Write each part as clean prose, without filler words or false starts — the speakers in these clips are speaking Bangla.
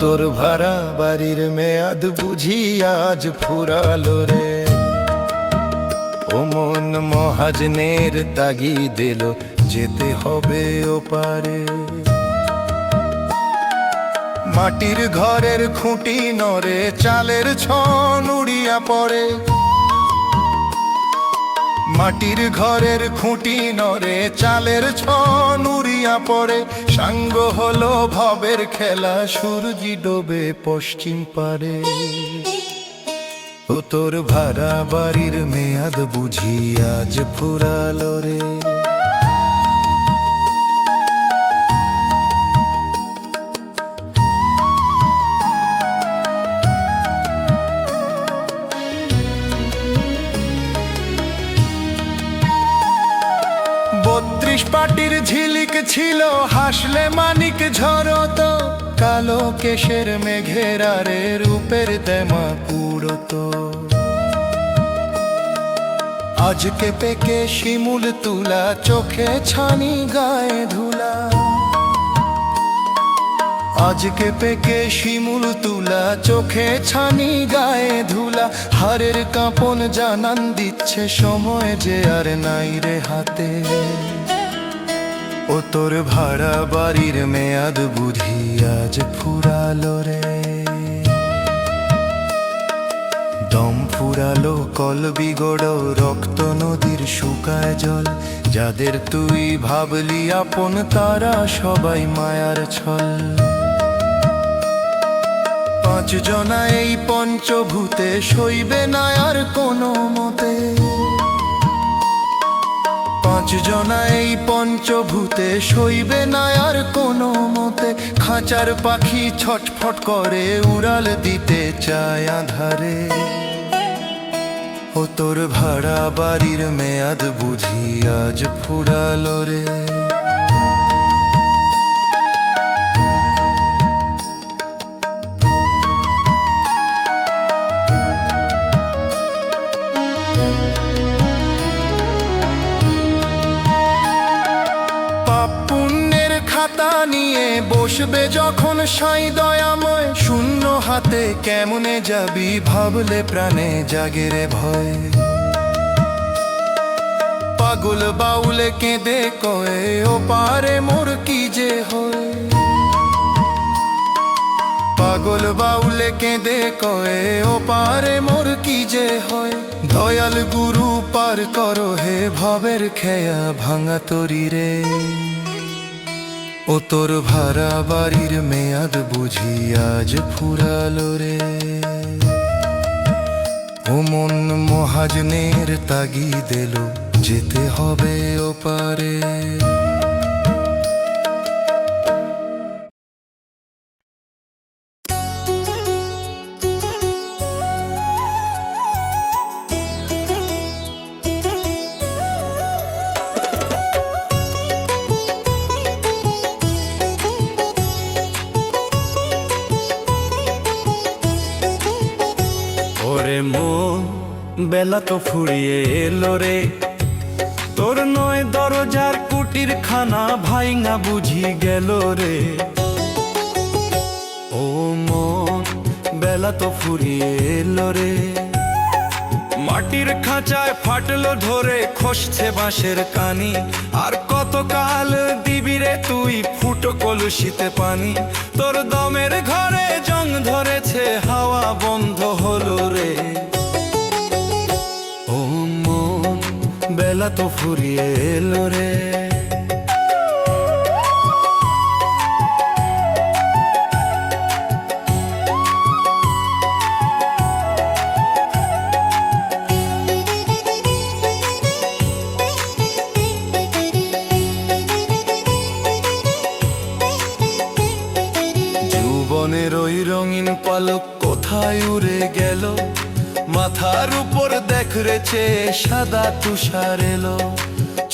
তোর ভাড়া বাড়ির মেয়াদ বুঝি আজ ফুরালো রে। ও মন মহাজনের তাগিদ দিল, যেতে হবে ওপারে। মাটির ঘরের খুঁটি নড়ে, চালের ছন উড়িয়া পড়ে। মাটির ঘরের খুঁটি নড়ে, চালের ছন উড়িয়া পড়ে। সাঙ্গ হলো ভবের খেলা, সূর্যি ডোবে পশ্চিম পারে। ও তোর ভাড়া বাড়ির মেয়াদ বুঝি আজ ফুরালো রে। বত্রিশ পাটির ঝিলিক ছিল, হাসলে মানিক ঝরত। কালো কেশের মেঘের আরে রূপের তেমা পুরত। আজকে পেকে শিমুল তুলা, চোখে ছানি গায়ে ধুলা। আজকে পেকে শিমুল তুলা, চোখে ছানি গায়ে ধুলা। হারের কাঁপন জানান দিচ্ছে, সময় যে আর নাই রে হাতে। ও তোর ভাড়া বাড়ির মেয়াদ বুঝি আজ ফুরালো রে। দম ফুরালো কল বিগড়, রক্ত নদীর শুকায় জল। যাদের তুই ভাবলি আপন, তারা সবাই মায়ার ছল। পাঁচ জনা এই পঞ্চভূতে, সইবে না আর কোনো মতে। পাঁচ জনা এই পঞ্চভূতে, সইবে না আর কোনো মতে। খাঁচার পাখি ছটফট করে, উড়াল দিতে চায় আধারে। ও তোর ভাড়া বাড়ির মেয়াদ বুঝি আজ ফুরালো রে। খাতা নিয়ে বসবে যখন সাই দয়াময়, শূন্য হাতে কেমনে যাবি ভাবলে প্রাণে জাগে রে ভয়। পাগল বাউলে কেঁদে কয়ে, ও পারে মোর কি যে হয়। পাগল বাউলে কেঁদে কয়ে, ও পারে মোর কি যে হয়। দয়াল গুরু পার করো হে ভবের খেয়া ভাঙা তরি রে। ও তোর ভাড়া বাড়ির মেয়াদ বুঝি আজ ফুরালো রে। ও মন মহাজনের তাগিদ দিল, যেতে হবে ওপারে। ওরে মন বেলা তো ফুরিয়ে এলো রে, তোর নয় দরজার কুটির খানা ভাইঙা বুঝি গেল রে। ও মন বেলা তো ফুরিয়ে এলো রে। মাটির খাঁচায় ফাটলো ধরে, খসছে বাঁশের কানি। আর কতকাল দিবি রে তুই ফুটো কলুষিতে পানি। তোর দমের ঘরে জং ধরেছে, হাওয়া বন্ধ হলো রে। ও মন বেলা তো ফুরিয়ে এলো রে। জীবনের ওই রঙিন পালক কোথায় উড়ে গেল। মাথার উপর দেখ রেছে সাদা তুষার এলো।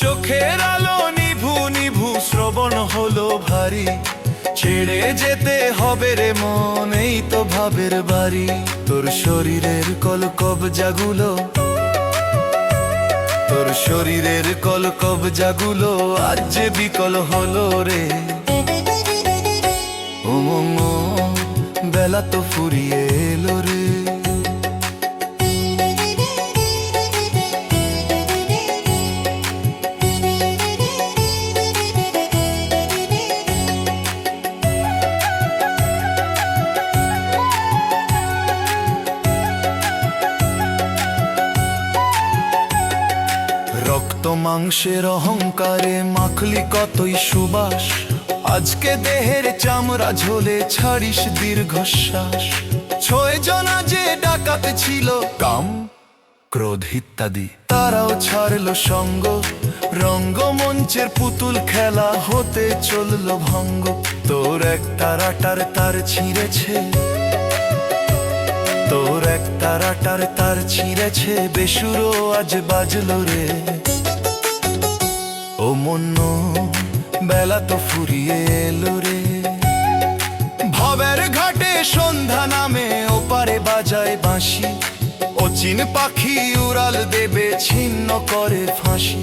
চোখের আলো নিভু নিভু, শ্রবণ হলো ভারী। ছেড়ে যেতে হবে রে মন, এই তো ভাবের বাড়ি। তোর শরীরের কলকব জাগুলো, তোর শরীরের কলকব জাগুলো, আজ যে বিকল হলো রে। ও বেলা তো ফুরিয়ে এলো রে। রক্ত মাংসের অহংকারে মাখলি কতই সুবাস, আজকে দেহের চামড়া ঝোলে ছাড়িস দীর্ঘশ্বাস। 6 জনা যে ডাকাত ছিল, কাম ক্রোধ ইত্যাদি, তারাও ছাড়লো সঙ্গ। রঙ্গমঞ্চের পুতুল খেলা হতে চললো ভঙ্গ। তোর এক তারাটার তার ছিঁড়েছে, তোর এক তারাটার তার ছিঁড়েছে, বেসুরো আজ বাজলো রে। ও মন্য বেলা তো ফুরিয়ে এলো রে। ভবের ঘাটে সন্ধ্যা নামে ওপারে বাজায় বাঁশি, অচিন পাখি উড়াল দেবে ছিন্ন করে ফাঁসি।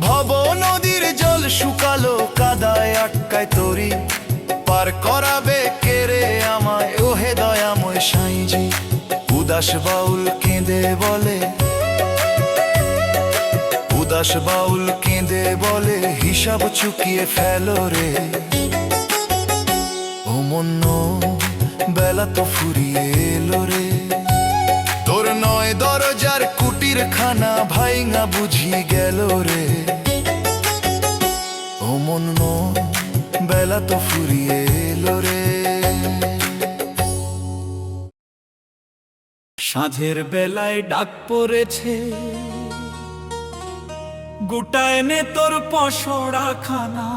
ভব নদীর জল শুকালো, কাদায় আটকায় তরি, পার করাবে কেড়ে আমায় ওহে দয়াময় সাইজি। উদাস বাউল কেঁদে বলে, উদাস বাউল কেঁদে বলে, হিসাব চুকিয়ে ফেলো রে। ও মন্য বেলা তো ফুরিয়ে এলো রে। তোর 9 দরজার কুটির খানা ভাইঙা বুঝি গেল রে। ও মন্য বেলা তো ফুরিয়ে এলো রে। সাঁঝের বেলায় ডাক পড়েছে, গোটায় নে তোর পসরা খানা।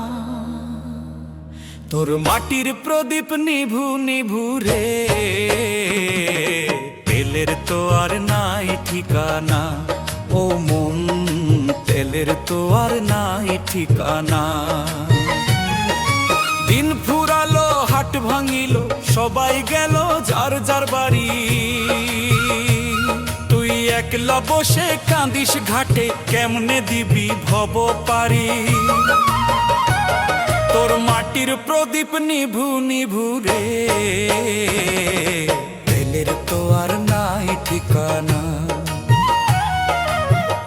তোর মাটির প্রদীপ নিভু নিভু রে, তেলের তো আর নাই ঠিকানা। ও মন তেলের তো আর নাই ঠিকানা। দিন ফুরালো হাট ভাঙিল, সবাই গেল যার যার বাড়ি। তুই একলা বসে কাঁদিস ঘাটে, কেমনে দিবি ভব পারি। তোর মাটির প্রদীপ নিভু নিভু রে, তেলের তো আর নাই ঠিকানা।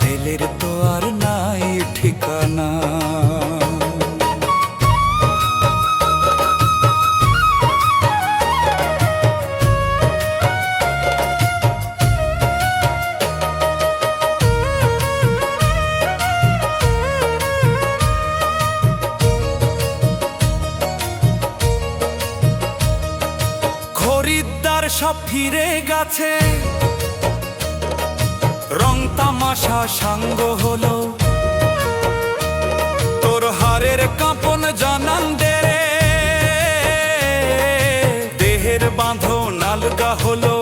তেলের তো আর নাই ঠিকানা। খরিদ্দার সব ফিরে গেছে, রং তামাশা সাঙ্গ হলো। তোর হারের কাঁপন জানান দে রে, দেহের বাঁধন আলগা হলো।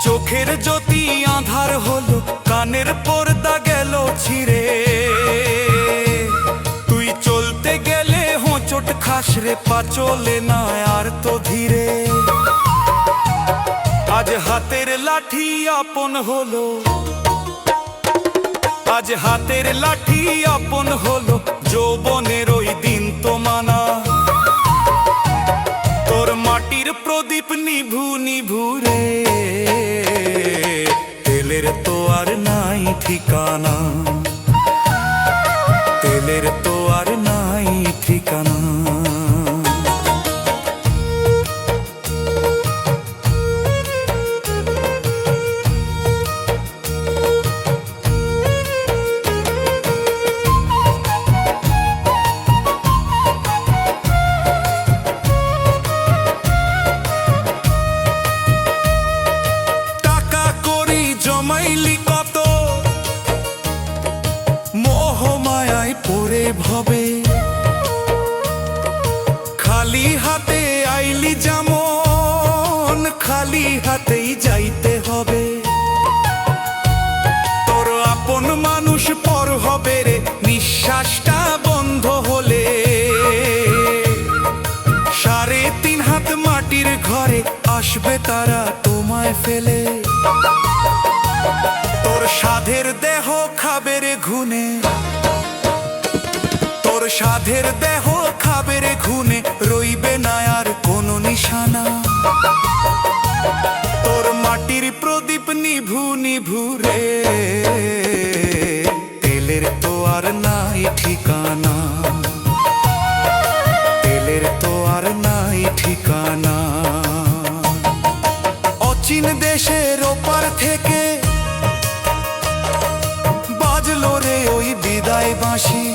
চোখের জ্যোতি আঁধার হলো, কানের পর্দা গেল ছিঁড়ে। তুই চলতে গেলে হোঁচট খাস রে, পা চলে না আর তো ধীরে। আজ হাতের লাঠি আপন হলো, আজ হাতের লাঠি আপন হলো, যৌবনের ওই দিন তো মানা। তোর মাটির প্রদীপ নিভু নিভু রে, তেলের তো আর নাই ঠিকানা। তেলের তো আর নাই ঠিকানা। টাকা করি জমাইলি কত, মোহ মায়ায় পড়ে ভবে। খালি হাতে আইলি যেমন, খালি হাতেই যাইতে হবে। তোর আপন মানুষ পর হবে রে, নিঃশ্বাসটা বন্ধ হলে। 3.5 হাত মাটির ঘরে আসবে তারা তোমায় ফেলে। তোর সাধের দেহ খাবে রে ঘুনে, তোর সাধের দেহ খাবে রে ঘুনে, রইবে না আর নিশানা। তোর মাটির প্রদীপ নিভু নিভু রে, তেলের তো আর নাই ঠিকানা, তেলের তো আর নাই ঠিকানা। অচিন দেশের ওপার থেকে বাজলো রে ওই বিদায় বাঁশি।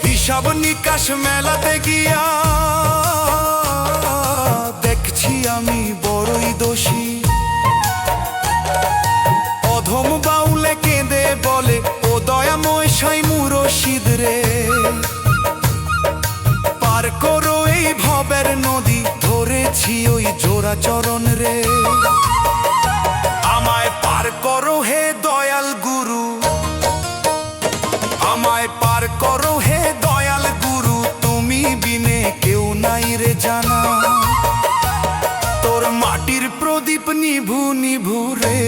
হিসাব নিকাশ মেলাতে গিয়া দেখছি আমি বড়ই দোষী। অধম বাউলে কেঁদে বলে ও দয়াময় সাই মুরশিদ রে, পার করো এই ভবের নদী, ধরেছি ওই জোড়া চরণ রে। আমায় পার করো হে দয়াল গুরু, আমায় পার করো হে দয়াল গুরু, তুমি বিনে কেউ নাই রে জানা। তোর মাটির প্রদীপ নিভু নিভু রে,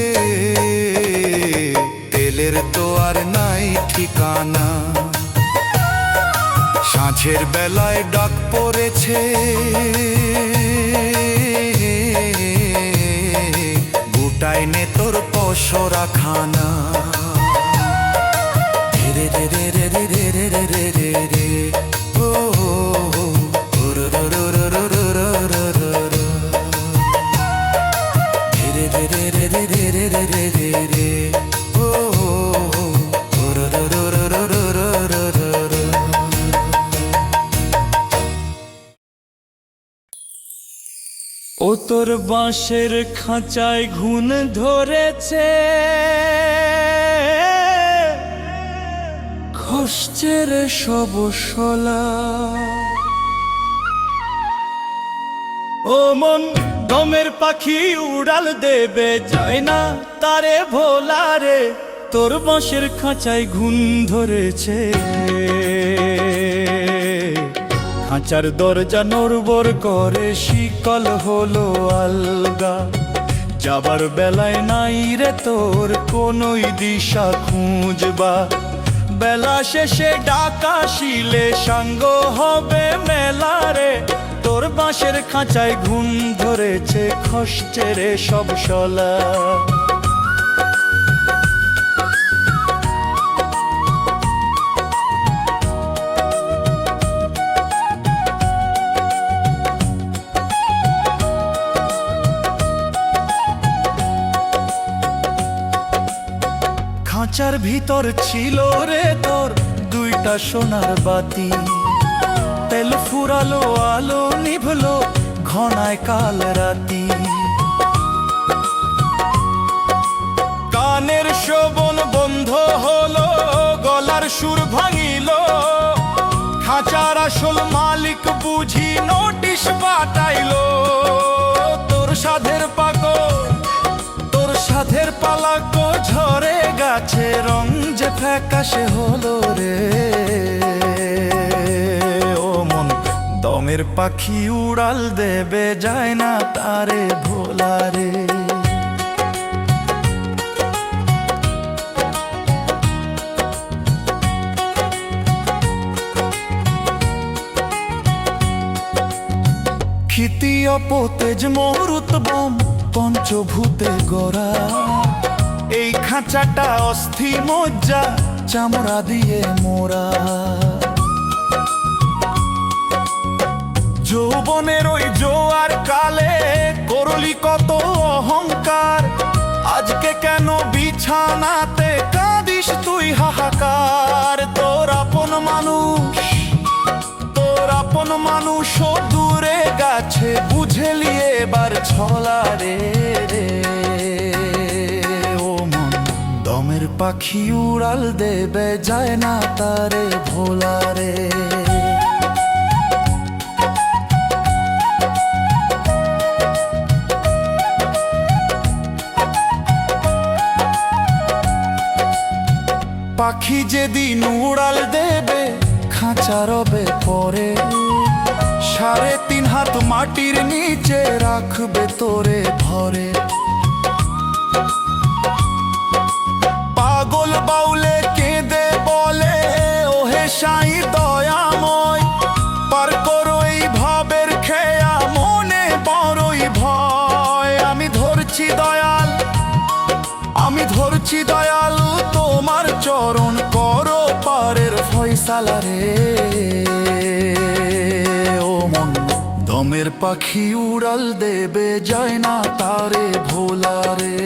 তেলের তো আর নাই ঠিকানা। সাঁঝের বেলায় ডাক পড়েছে, গোটায় নে তোর পসরা খানা। রে রে রে রে রে রে রে রে রে রে রে, ও রে রে রে রে রে রে রে রে রে, রে রে রে রে রে রে রে রে রে রে রে, ও রে রে রে রে রে রে রে রে রে। ও তোর বাঁশের খাঁচায় ঘুণ ধরেছে, খসছে রে সব শোলা। ও মন দমের পাখি উড়াল দেবে যায় না তারে ভোলা রে, তোর বাঁশের খাঁচায় ঘুণ ধরেছে। খাঁচার দরজা নড়বড় করে, শিকল হলো আলগা। যাবার বেলায় নাই রে তোর কোনোই দিশা খুঁজবা। বেলা শেষে ডাকা শিলে সাঙ্গ হবে মেলা রে, তোর বাঁশের খাঁচায় ঘুণ ধরেছে, খসছে রে সব শলা। খাঁচার ভিতর ছিল রে তোর দুইটা সোনার বাতি, তেল ফুরালো আলো নিভলো ঘনায় কাল রাতি। কানের শোভন বন্ধ হলো, গলার সুর ভাঙিল, খাঁচার আসল মালিক বুঝি নোটিশ পাঠাইলো। তোর সাধের পাকো, তোর সাধের পালাকো ঝরে গাছে, রং যে ফ্যাকাশে হলো রে। ও মন দমের পাখি উড়াল দেবে যায় না তারে ভোলা রে। ক্ষিতি অপতেজ মরুত বম পঞ্চভূতে গড়া, এই খাঁচাটা অস্থি মজ্জা চামড়া দিয়ে মোরা। যৌবনের ওই জোয়ার কালে করলি কত অহংকার, আজকে কেন বিছানাতে কাঁদিস তুই হাহাকার। তোর আপন মানুষ, তোর আপন মানুষ দূরে গাছে, বুঝেলি এবার ছলা রে। ও মন দমের পাখি উড়াল দেবে যায় না তারে ভোলা রে। পাখি যেদিন উড়াল দেবে খাঁচা রবে পরে, 3.5 হাত মাটির নিচে রাখবে তোরে ভরে। পাগল বাউলে কেঁদে বলে ওহে সাই দয়াময়, পার করো এইভাবে স্মরণ করো পারের ফয়সালা রে। ও মন দমের পাখি উড়াল দেবে যায় না তারে ভোলা রে।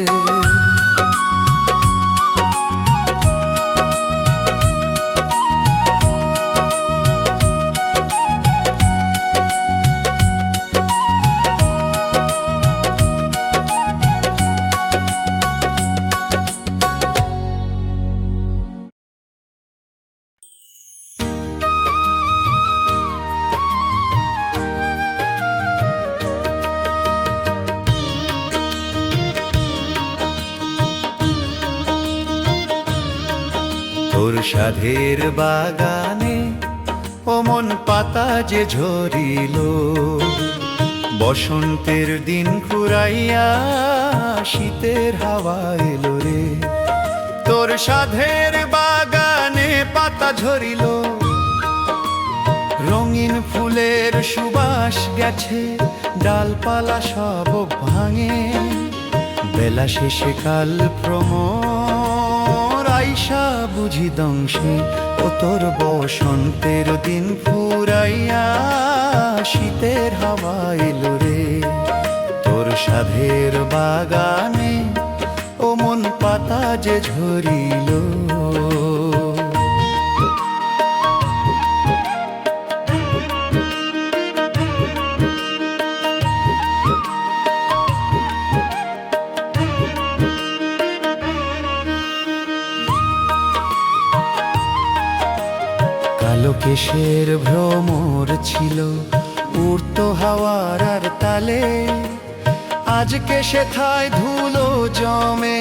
তোর সাধের বাগানে ও মন পাতা যে ঝরিল, বসন্তের দিন ফুরাইয়া শীতের হাওয়া এলো রে। তোর সাধের বাগানে পাতা ঝরিল, রঙিন ফুলের সুবাস গেছে, ডালপালা সব ভাঙে। বেলা শেষে কাল ভ্রমর আইসা বুঝি দংশে। ও তোর বসন্তের দিন ফুরাইয়া শীতের হাওয়া এলো রে। তোর সাধের বাগানে ও মন পাতা যে ঝরিল। কালো কেশের ভ্রমর ছিল উড়তো হাওয়ার আর তালে। আজকে সেথায় ধুলো জমে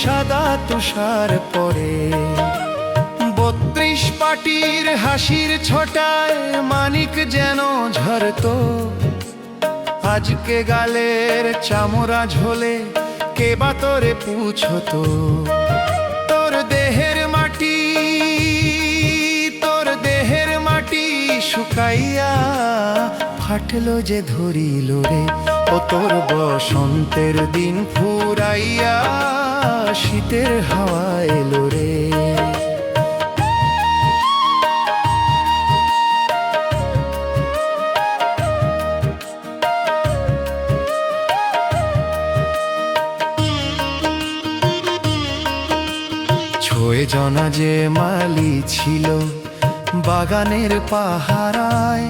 সাদা তুষার পরে। 32 পাটির হাসির ছোটায় মানিক যেন ঝরতো। আজকে গালের চামড়া ঝোলে কে বা তোরে পুছতো। তোর দেহের মাটি শুকাইয়া ফাটলো যে ধরিল রে। ও তোর বসন্তের দিন ফুরাইয়া শীতের হাওয়া এলো রে। ছয় জনা যে মালি ছিল বাগানের পাহারায়,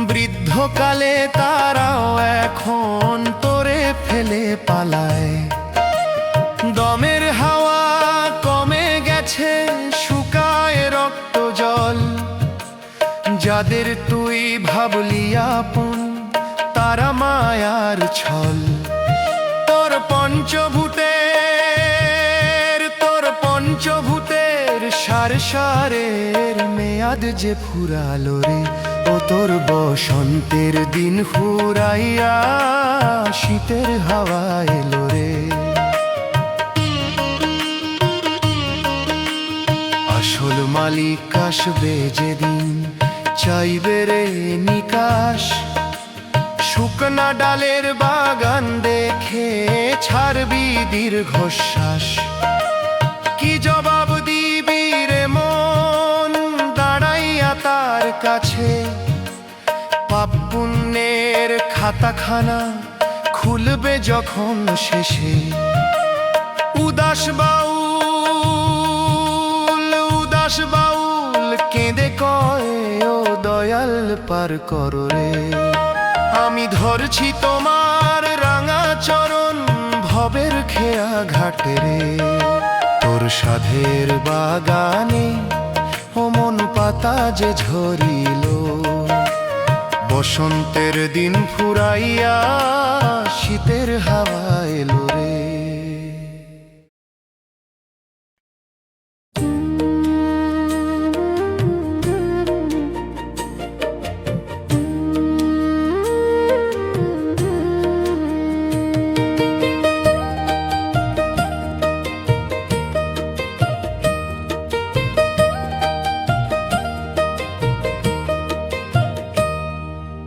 বৃদ্ধকালে তারাও এখন তোরে ফেলে পালায়। দমের হাওয়া কমে গেছে, শুকায় রক্ত জল। যাদের তুই ভাবলি আপন তারা মায়ার ছল। তোর পঞ্চভূতের সারের মেয়াদ যে ফুরালো রে। ও তোর বসন্তের দিন ফুরাইয়া শীতের হাওয়া এলো রে। আসল মালিক আসবে যেদিন, চাইবে রে নিকাশ। শুকনা ডালের বাগান দেখে ছাড়বি দীর্ঘশ্বাস। কি জবাব দিবি রে মন দাঁড়াইয়া তার কাছে। পাপ পুণ্যের খাতাখানা খুলবে যখন শেষে। উদাস বাউল কেঁদে কয় ও দয়াল পার করো রে। আমি ধরছি তোমার রাঙা চরণ ভবের খেয়া ঘাটে রে। তোর সাধের বাগানে ও মন পাতা যে ঝরিল, বসন্তের দিন ফুরাইয়া শীতের হাওয়া এলো রে।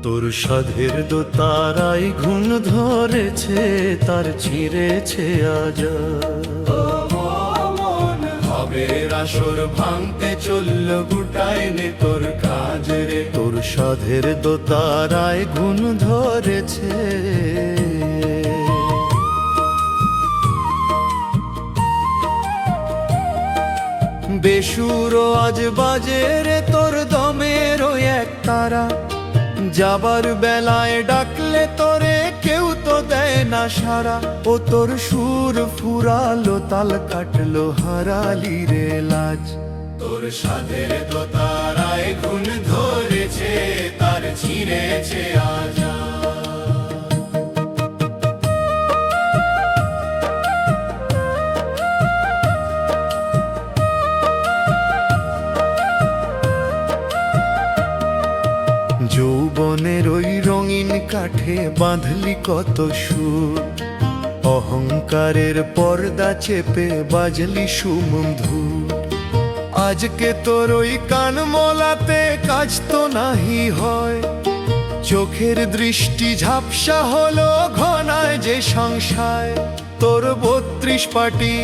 তোর সাধের দোতারাই ঘুণ ধরেছে, তার ছিঁড়েছে আজ। ভাবের আসর ভাঙতে চলল গুটায় নে তোর কাজ রে। তোর সাধের দোতারায় গুণ ধরেছে, বেসুরো আজ বাজে রে তোর দমের ওই এক তারা। যাবার বেলায় ডাকলে তোরে কেউ তো দেয় না সারা। ও তোর সুর ফুরালো তাল কাটলো হারালি রে লাজ। তোর সাধের দোতারায় গুণ ধরেছে, তার ছিঁড়েছে আজা। যৌবনের ওই রঙিন কাঠে বাঁধলি কত সুর, অহংকারের পর্দা চেপে বাজলি সুমধুর। আজকে তোর ওই কান মলাতে কাজ তো নাহি হয়, চোখের দৃষ্টি ঝাপসা হলো ঘনায় যে সংশয়। তোর 32 পাটি,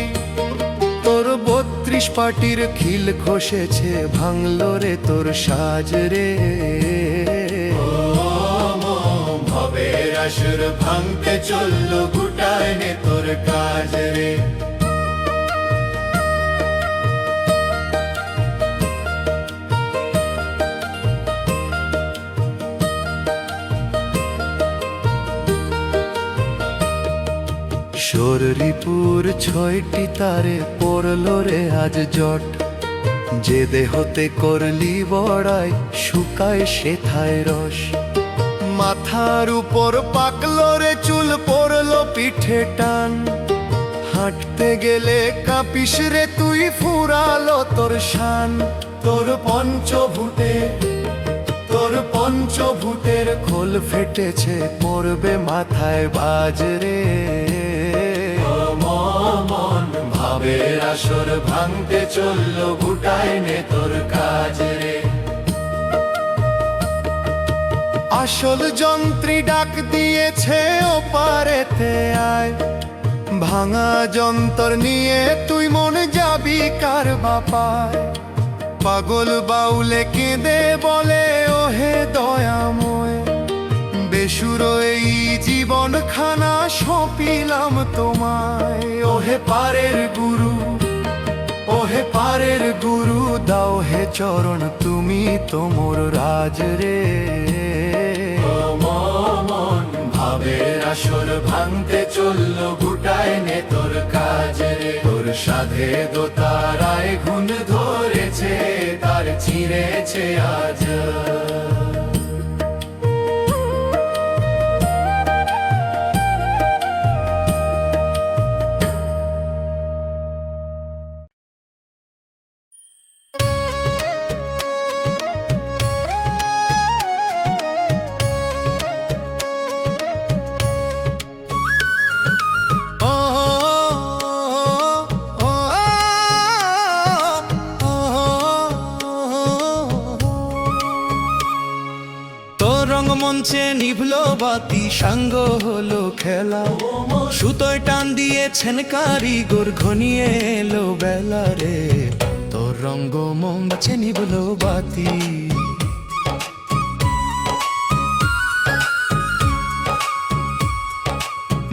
তোর 32 পাটির খিল খসেছে, ভাঙলো রে তোর সাজ রে। ভাবের আসর ভাঙতে চলল গুটায় নে তোর কাজ রে। শরীরপুর 6টি তারে পড়লো রে আজ জট, যে দেহতে করলি বড়াই শুকায় সেথায় রস। মাথার উপর পাকলো রে চুল, পড়লো পিঠে টান, হাঁটতে গেলে কাঁপিস রে তুই, ফুরালো তোর শান। তোর পঞ্চভূতে, তোর পঞ্চভূতের খোল ফেটেছে, পড়বে মাথায় বাজ রে। মন ভাবের আসর ভাঙতে চলল গুটায় নে তোর কাজ রে। আসল যন্ত্রী ডাক দিয়েছে ওপারেতে আয়, ভাঙা যন্তর নিয়ে তুই মন যাবি কার বাপায়। পাগল বাউলে কেঁদে বলে ওহে দয়াময়, বেসুরো এই জীবন খানা সঁপিলাম তোমায়। ওহে পারের গুরু, ওহে পারের গুরু, দাও হে চরণ তুমি তোমর রাজ রে। মন ভাবের আসর ভাঙতে চলল গুটায় নে তোর কাজ রে। তোর সাধে দোতারায় গুণ ধরেছে, তার ছিঁড়েছে আজ। মঞ্চে নিভলো বাতি, সাঙ্গ হলো খেলা, সুতোয় টান দিয়েছেন কারিগর, ঘনিয়ে এলো বেলা রে। তোর রঙ্গ মঞ্চে নিভলো বাতি।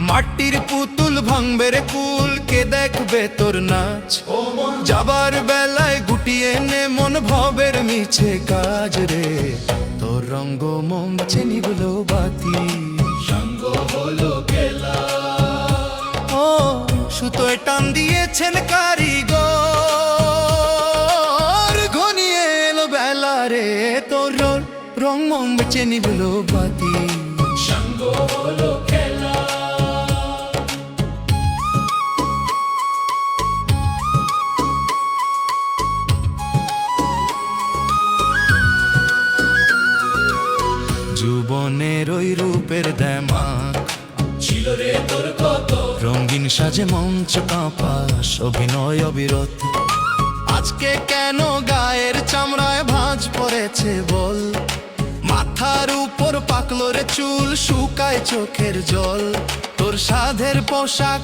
মাটির পুতুল ভাঙবে রে কুল, কে দেখবে তোর নাচ। যাবার বেলায় গুটিয়ে নে মন ভবের মিছে কাজ রে। তোর রঙ্গ মঞ্চে নিভলো বাতি, সঙ্গ হলো গেলা। ও সুতোয় টান দিয়েছেন কারিগর, ঘনিয়ে এলো বেলা রে। তোর রং মঞ্চে নিভলো বাতি, সঙ্গ হলো খেলা। যৌবনের ওই রূপের দেমাক ছিল রে তোর কত, রঙিন সাজে মঞ্চ কাঁপাস, অভিনয় অবিরত। আজকে কেন গায়ের চামড়ায় ভাঁজ পড়েছে বল, মাথার উপর পাকলো রে চুল, শুকায় চোখের জল। তোর সাধের পোশাক,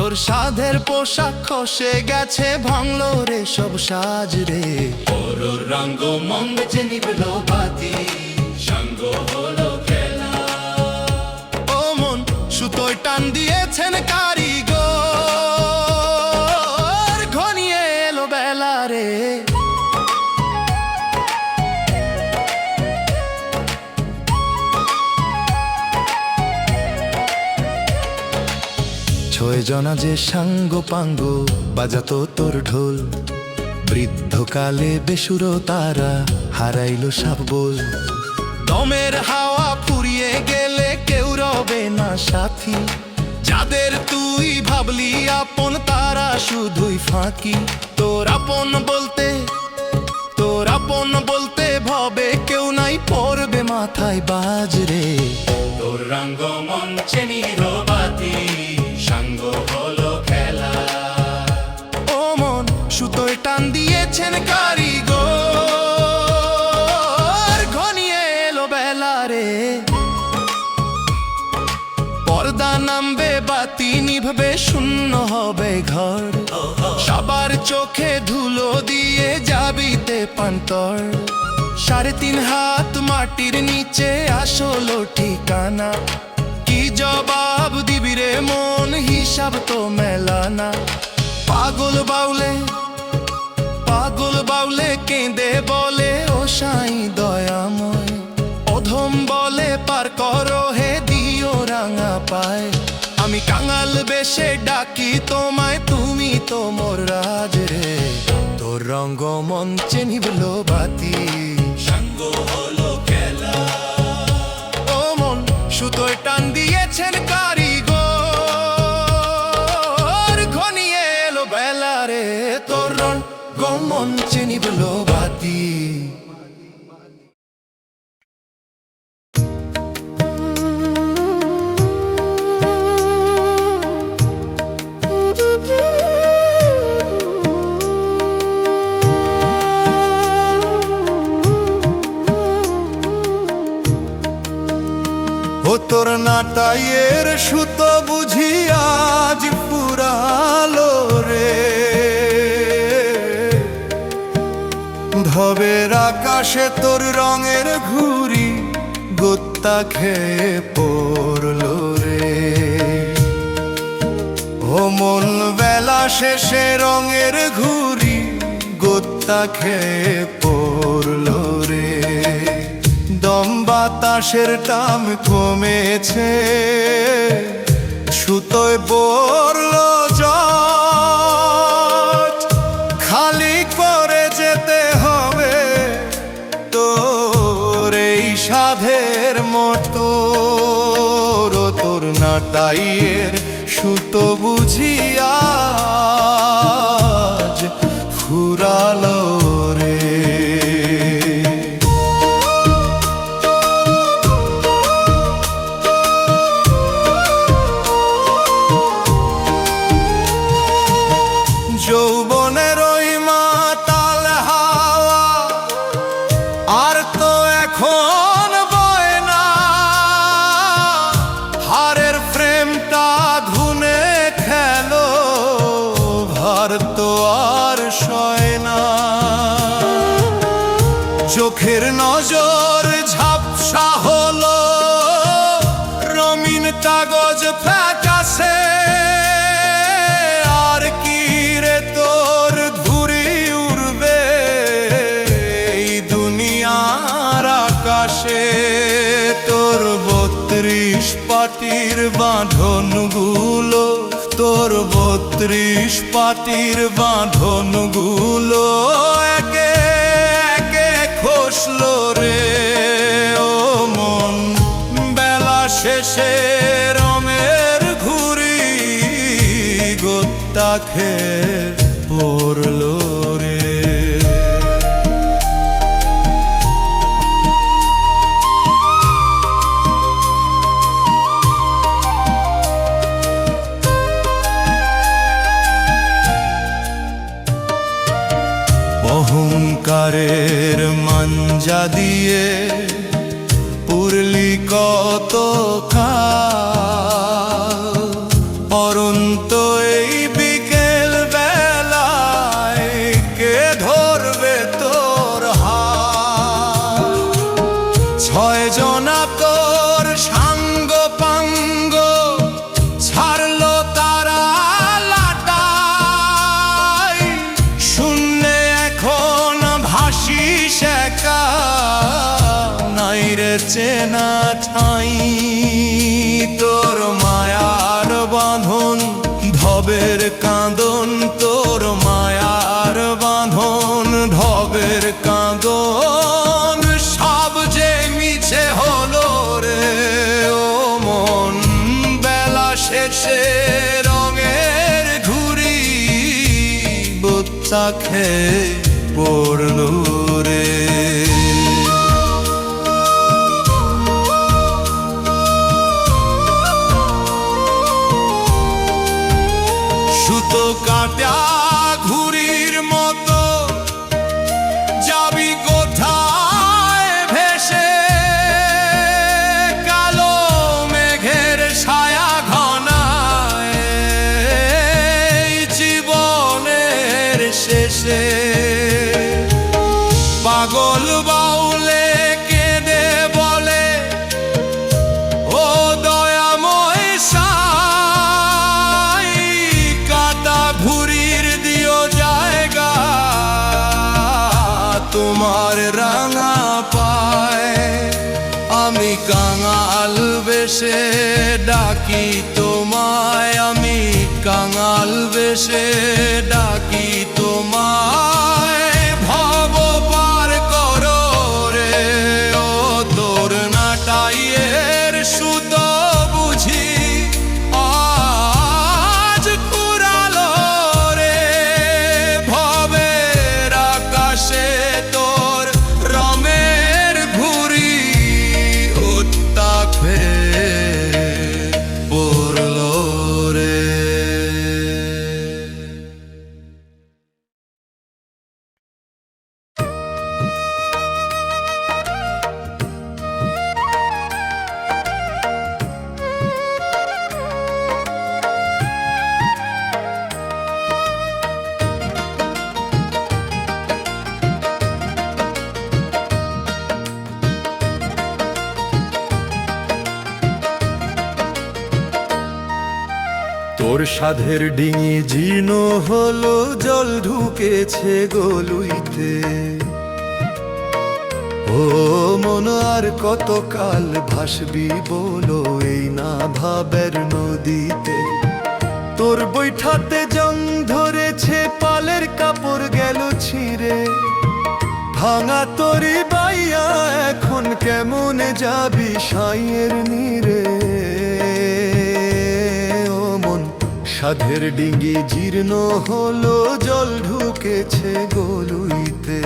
তোর সাধের পোশাক খসে গেছে, ভাঙলো রে সব সাজ রে। ওর রঙ্গ মন বেছে নিবলো বাতি, সঙ্গ হলো খেলা। ও মন সুতোয় টান দিয়েছেন কারিগর, ঘনিয়ে এলো বেলা রে। ছয় জনা যে সাঙ্গ পাঙ্গ বাজাতো তোর ঢোল, বৃদ্ধকালে বেসুর তারা হারাইলো সাপ বল। দমের হাওয়া ফুরিয়ে গেলে কেউ রবে না সাথী, যাদের তুই ভাবলি আপন তারা শুধুই ফাঁকি। তোর আপন বলতে ভবে কেউ নাই, পড়বে মাথায় বাজ রে। তোর রঙ্গ মঞ্চে নীরবাতি, সঙ্গ হলো খেলা। ও মন সুতোয় টান দিয়েছেন কারিগর, ঘনিয়ে এলো বেলা রে। পর্দা নামবে, বাতি নিভবে, শূন্য হবে ঘর। সবার চোখে ধুলো দিয়ে যাবিতে পান্তর। 3.5 হাত মাটির নিচে আসলো ঠিকানা, কি জবাব দিবি রে মন, হিসাব তো মেলানা। পাগল বাউলে কেঁদে বলে ও সাই দয়াময়, অধম বলে পার করো হে দিও রাঙা পায়। আমি কাঙাল বেশে ডাকি তোমায়, তুমি তো মোর রাজ রে। তোর রঙ্গ মঞ্চে নিবলো বাতি, সঙ্গ হলো খেলা। ও মন সুতোয় টান দিয়েছেন কারিগর, ঘনিয়ে এলো বেলা রে। তোর রঙ্গ মঞ্চে নিবলো বাতি। ও তোর নাটাইয়ের সুতো বুঝি আজ ফুরালো রে, ভবের আকাশে তোর রঙের ঘুড়ি গোত্তা খেয়ে পড়লো রে। ও মন বেলা শেষে রঙের ঘুড়ি গোত্তা খেয়ে পড়লো রে। দম বাতাসের টাম কমেছে, সুতোয় পড়লো জট, খালি করে যেতে হবে তোর এই সাধের মোটর। তোর নাটাইয়ের সুতো বুঝিয়া আজ ফুরালো রে। যৌবনের ওই মাতাল হাওয়া আর তো এখন বয় না, হারের ফ্রেমটা ধুনে খেলো, ভার তো আর সয় না। চোখের নজর ঝাপসা হলো, রঙিন কাগজ ফ্যাকাশে। তোর 32 পাটির বাঁধনগুলো, তোর 32 পাটির বাঁধনগুলো একে একে খসলো রে। ও মন বেলা শেষে রঙের ঘুড়ি গোত্তা খেয়ে পড়লো রে। অহংকারের মাঞ্জা দিয়ে পুরলি কত কাল, অরন্ত রে চেনা ঠাই, তোর মায়ার বাঁধন ভবের কাঁদন, তোর মায়ার বাঁধন ভবের কাঁদন, সব যে মিছে হলো রে ও মন। বেলা শেষে রঙের ঘুড়ি বোচ্চা খেয়ে পড়লো রে। সুতো কাটা ঘুড়ির মতো যাবি কোথায় ভেসে, কালো মেঘের ছায়া ঘনায় জীবনের শেষে। পাগল বাউলে কেঁদে বলে ও দয়াময় সাই, কাটা ঘুড়ির দিও জায়গা তোমার রাঙা পায়। আমি কাঙাল বেশে ডাকি তোমায়, আমি কাঙাল বেশে ডাকি তোমায়। ভব পার করো রে ও তোর নাটাইয়ের সুতো বুঝি আজ কুড়ালো রে। ভবের আকাশে তোর রমের ঘুড়ি উত্তাপ হয়ে পড়লো রে। তোর সাধের ডিঙি জীর্ণ হলো, জল ঢুকেছে গলুইতে। ও মন আর কতকাল ভাসবি বলো এই না ভাবের নদীতে। তোর বৈঠাতে জং ধরেছে, পালের কাপড় গেল ছিঁড়ে। ভাঙা তরি বাইয়া এখন কেমনে যাবি সাইয়ের নীরে। সাধের ডিঙ্গি জীর্ণ হলো, জল ঢুকেছে গলুইতে।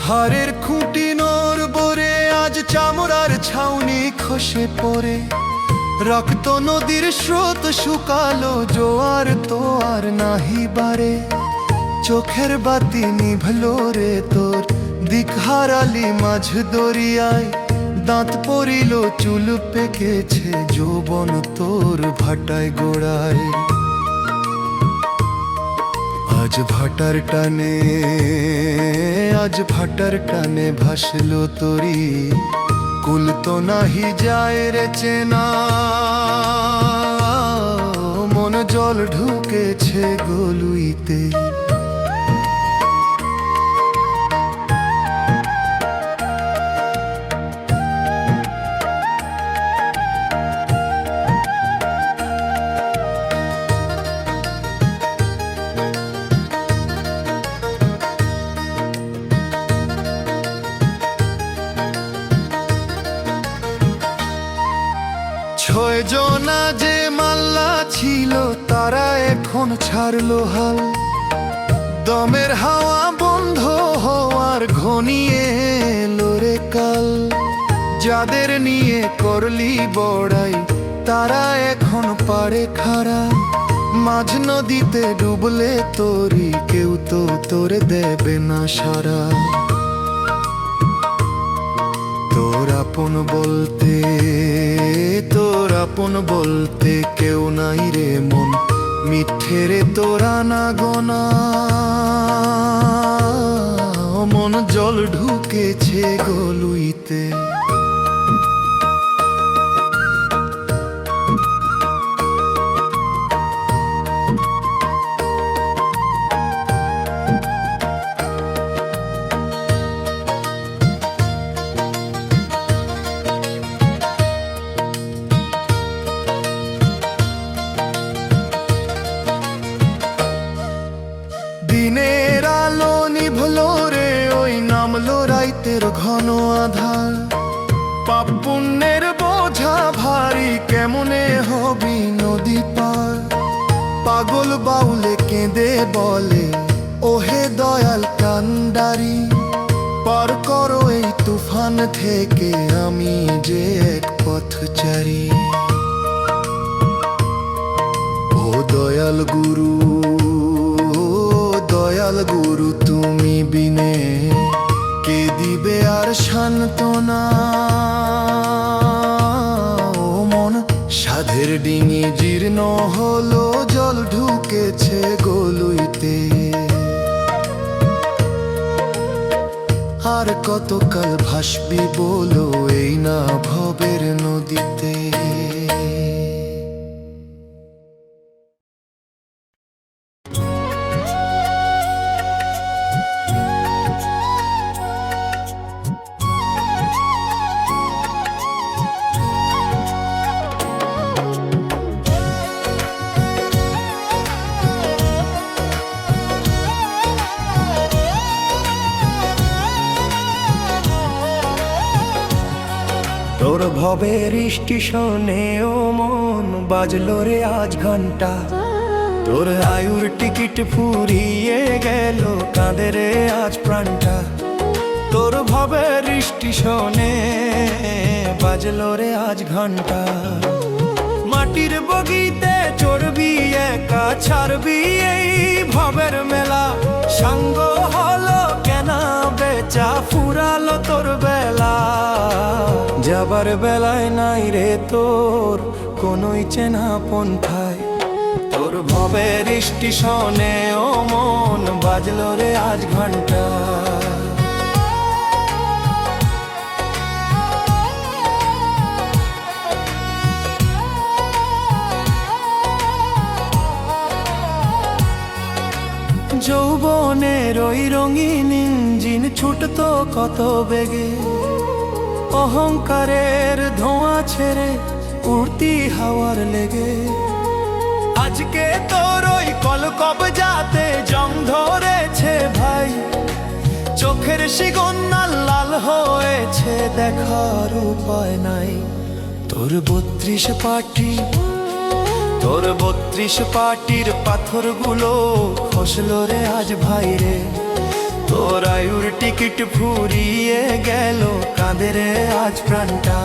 হাড়ের খুঁটি নড়বড়ে আজ চামড়ার ছাউনি খসে পড়ে। রক্ত নদীর স্রোত শুকালো, জোয়ার তো আর নাহি বারে। চোখের বাতি নিভলো রে তোর, দিক হারালি মাঝ দরিয়ায়। দাঁত পড়িল চুল পেকেছে, যৌবন তোর ভাটায় গোড়ায়। আজ ভাটার টানে, আজ ভাটার টানে ভাসলো তরি। কুল তো নাহি যায় রে চেনা, মন জল ঢুকেছে গলুইতে। ছয় জনা যে মাল্লা ছিল, তারা এখন ছাড়লো হাল। দমের হাওয়া বন্ধ হওয়ার ঘনিয়ে এলো রে কাল। যাদের নিয়ে করলি বড়াই, তারা এখন পারে খাড়া। মাঝ নদীতে ডুবলে তোরি, কেউ তো তোরে দেবে না সারা। তোর আপন বলতে, তোর আপন বলতে কেউ নাই রে মন। মিথ্যেরে তোরা না গোনা মন জল ঢুকেছে গলুইতে। দিনের আলো নিভলো রে ওই নামলো রাইতের ঘন আধার। পাপ পুণ্যের বোঝা ভারী কেমনে হবি নদী পার। পাগল বাউলে কেঁদে বলে ওহে দয়াল কান্ডারি, পার করো এই তুফান থেকে আমি যে এক পথচারী। ও দয়াল গুরু, দয়াল গুরু তুমি বিনে কে দিবে আর সান্ত্বনা। ও মন সাধের ডিঙি জীর্ণ হলো জল ঢুকেছে গলুইতে। আর কতকাল ভাসবি বলো এই না ভবের নদীতে। তোর ভবের স্টেশনে ও মন বাজলো রে আজ ঘন্টা। তোর আয়ুর টিকিট ফুরিয়ে গেল কাঁদে রে আজ প্রাণটা। তোর ভবের স্টেশনে বাজলো রে আজ ঘন্টা। মাটির বগিতে চড়বি একা ছাড়বি এই ভবের মেলা। সাঙ্গ হলো কেনা বেচা ফুরালো তোর বেলা। যাবার বেলায় নাই রে তোর কোনোই চেনা পন্থায়। তোর ভবের স্টেশনে ও মন বাজলো রে আজ ঘন্টা। যৌবনের ওই রঙিন ইঞ্জিন ছুটতো কত বেগে। অহংকারের ধোঁয়া ছেড়ে উড়তি হাওয়ার লেগে। আজকে তোর ওই কলকবজাতে জং ধরেছে ভাই। চোখের শিকন্না লাল হয়েছে দেখার উপায় নাই। তোর 32 পাটি, তোর 32 পাটির পাথরগুলো খসলো রে আজ ভাই রে। তোর আয়ুর টিকিট ফুরিয়ে গেল কাঁদে রে আজ প্রাণটা।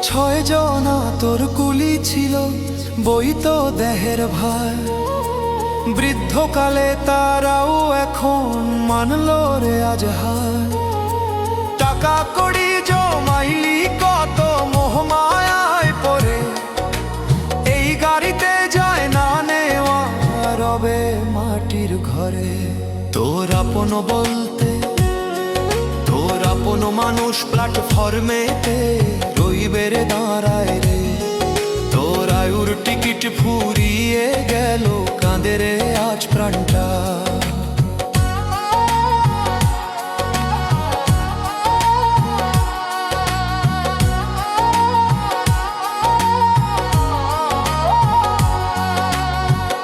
ছয় জনা তোর কুলি ছিল বইতো দেহের ভার। বৃদ্ধকালে তারাও এখন মানলো রে আজ হার। টাকা কড়ি জমাইলি কত মোহমায়ায় পড়ে। এই গাড়িতে যায় না নেওয়া রবে মাটির ঘরে। তোর আপন বলতে তোর আপন মানুষ প্ল্যাটফর্মেতে রইবে রে দাঁড়ায় রে। তোর আয়ুর টিকিট ফুরিয়ে গেল কাঁদে রে আজ প্রাণটা।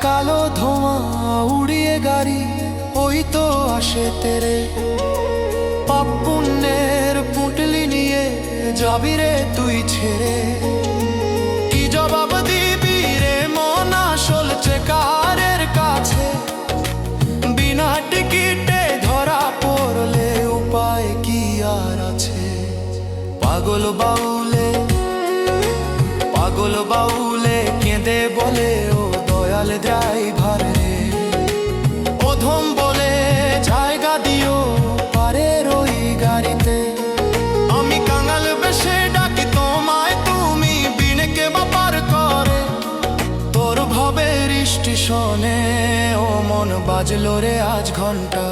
কালো ধোঁয়া উড়িয়ে গাড়ি ওই তো আসে তেরে। পাপ পুণ্যের পুঁটলি নিয়ে যাবি রে তুই ছেড়ে। কি জবাব দিবি রে মন আসল চেকারের কাছে। বিনা টিকিটে ধরা পড়লে উপায় কি আর আছে। পাগল বাউলে পাগল বাউলে কেঁদে বলে ও দয়াল ড্রাইভার রে। অধম বলে স্টেশনে ও মন বাজলো রে আজ ঘন্টা,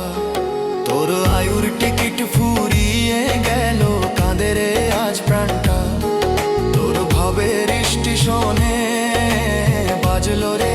তোর আয়ুর টিকিট ফুরিয়ে গেল, কাঁদে রে আজ প্রাণটা। তোর ভাবের স্টেশনে বাজলো রে